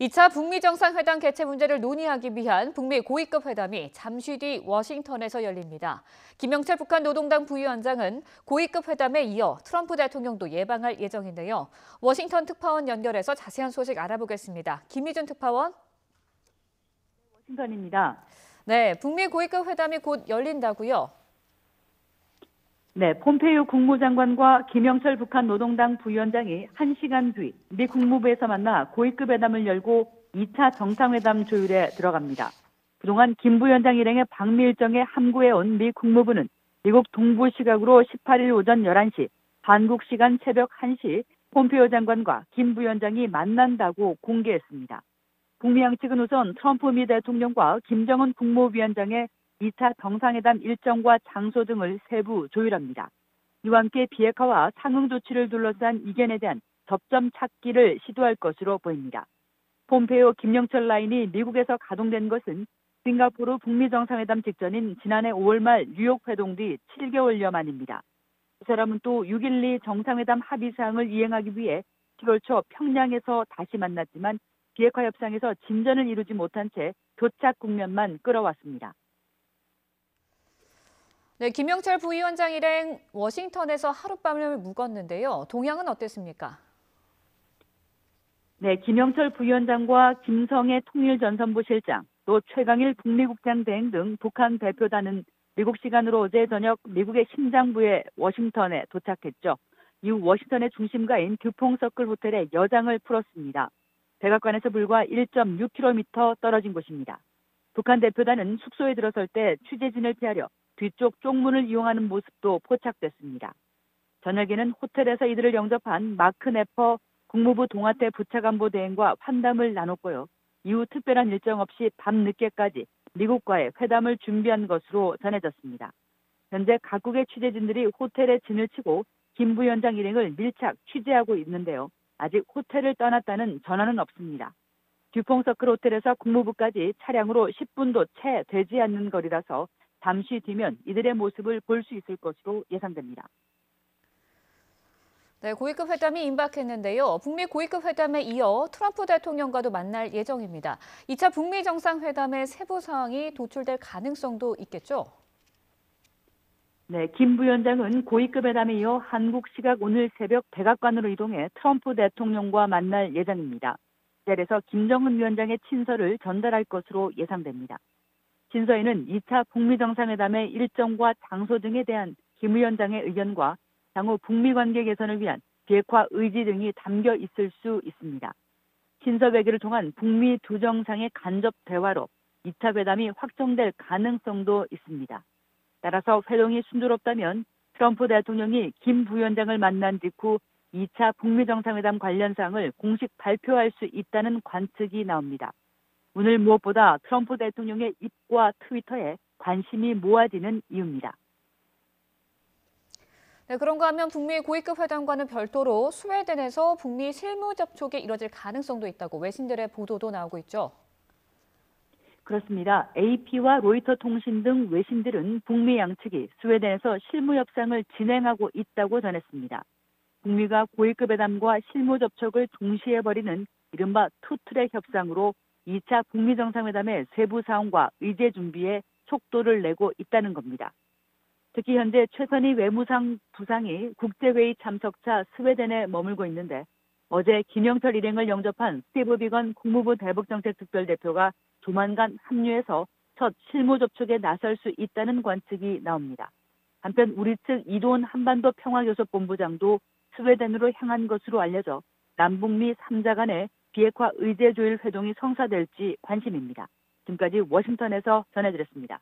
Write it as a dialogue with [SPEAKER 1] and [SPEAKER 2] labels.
[SPEAKER 1] 2차 북미 정상회담 개최 문제를 논의하기 위한 북미 고위급 회담이 잠시 뒤 워싱턴에서 열립니다. 김영철 북한 노동당 부위원장은 고위급 회담에 이어 트럼프 대통령도 예방할 예정인데요. 워싱턴 특파원 연결해서 자세한 소식 알아보겠습니다. 김희준 특파원.
[SPEAKER 2] 워싱턴입니다.
[SPEAKER 1] 네, 북미 고위급 회담이 곧 열린다고요?
[SPEAKER 2] 네, 폼페이오 국무장관과 김영철 북한 노동당 부위원장이 1시간 뒤 미 국무부에서 만나 고위급 회담을 열고 2차 정상회담 조율에 들어갑니다. 그동안 김 부위원장 일행의 방미 일정에 함구해온 미 국무부는 미국 동부 시각으로 18일 오전 11시, 한국 시간 새벽 1시 폼페이오 장관과 김 부위원장이 만난다고 공개했습니다. 북미 양측은 우선 트럼프 미 대통령과 김정은 국무위원장의 2차 정상회담 일정과 장소 등을 세부 조율합니다. 이와 함께 비핵화와 상응 조치를 둘러싼 이견에 대한 접점 찾기를 시도할 것으로 보입니다. 폼페이오 김영철 라인이 미국에서 가동된 것은 싱가포르 북미 정상회담 직전인 지난해 5월 말 뉴욕 회동 뒤 7개월여 만입니다. 이 사람은 또 6.12 정상회담 합의사항을 이행하기 위해 7월 초 평양에서 다시 만났지만 비핵화 협상에서 진전을 이루지 못한 채 교착 국면만 끌어왔습니다.
[SPEAKER 1] 네, 김영철 부위원장 일행 워싱턴에서 하룻밤을 묵었는데요. 동향은 어땠습니까?
[SPEAKER 2] 네, 김영철 부위원장과 김성애 통일전선부 실장, 또 최강일 북미국장 대행 등 북한 대표단은 미국 시간으로 어제 저녁 미국의 심장부에 워싱턴에 도착했죠. 이후 워싱턴의 중심가인 듀퐁서클 호텔에 여장을 풀었습니다. 백악관에서 불과 1.6km 떨어진 곳입니다. 북한 대표단은 숙소에 들어설 때 취재진을 피하려 뒤쪽 쪽문을 이용하는 모습도 포착됐습니다. 저녁에는 호텔에서 이들을 영접한 마크 네퍼 국무부 동아태 부차관보 대행과 환담을 나눴고요. 이후 특별한 일정 없이 밤늦게까지 미국과의 회담을 준비한 것으로 전해졌습니다. 현재 각국의 취재진들이 호텔에 진을 치고 김 부위원장 일행을 밀착 취재하고 있는데요. 아직 호텔을 떠났다는 전화는 없습니다. 듀퐁서클 호텔에서 국무부까지 차량으로 10분도 채 되지 않는 거리라서 잠시 뒤면 이들의 모습을 볼 수 있을 것으로 예상됩니다.
[SPEAKER 1] 네, 고위급 회담이 임박했는데요. 북미 고위급 회담에 이어 트럼프 대통령과도 만날 예정입니다. 2차 북미 정상회담의 세부 사항이 도출될 가능성도 있겠죠?
[SPEAKER 2] 네, 김 부위원장은 고위급 회담에 이어 한국 시각 오늘 새벽 백악관으로 이동해 트럼프 대통령과 만날 예정입니다. 이 자리에서 김정은 위원장의 친서를 전달할 것으로 예상됩니다. 친서에는 2차 북미 정상회담의 일정과 장소 등에 대한 김 위원장의 의견과 향후 북미 관계 개선을 위한 비핵화 의지 등이 담겨 있을 수 있습니다. 친서 배기를 통한 북미 두 정상의 간접 대화로 2차 회담이 확정될 가능성도 있습니다. 따라서 회동이 순조롭다면 트럼프 대통령이 김 부위원장을 만난 직후 2차 북미 정상회담 관련 사항을 공식 발표할 수 있다는 관측이 나옵니다. 오늘 무엇보다 트럼프 대통령의 입과 트위터에 관심이 모아지는 이유입니다.
[SPEAKER 1] 네, 그런가 하면 북미 고위급 회담과는 별도로 스웨덴에서 북미 실무 접촉이 이뤄질 가능성도 있다고 외신들의 보도도 나오고 있죠.
[SPEAKER 2] 그렇습니다. AP와 로이터 통신 등 외신들은 북미 양측이 스웨덴에서 실무 협상을 진행하고 있다고 전했습니다. 북미가 고위급 회담과 실무 접촉을 동시에 벌이는 이른바 투트랙 협상으로 2차 북미 정상회담의 세부 사항과 의제 준비에 속도를 내고 있다는 겁니다. 특히 현재 최선희 외무상 부상이 국제회의 참석차 스웨덴에 머물고 있는데 어제 김영철 일행을 영접한 스티브 비건 국무부 대북정책특별대표가 조만간 합류해서 첫 실무 접촉에 나설 수 있다는 관측이 나옵니다. 한편 우리 측 이도훈 한반도 평화교섭본부장도 스웨덴으로 향한 것으로 알려져 남북미 3자 간의 비핵화 의제 조율 회동이 성사될지 관심입니다. 지금까지 워싱턴에서 전해드렸습니다.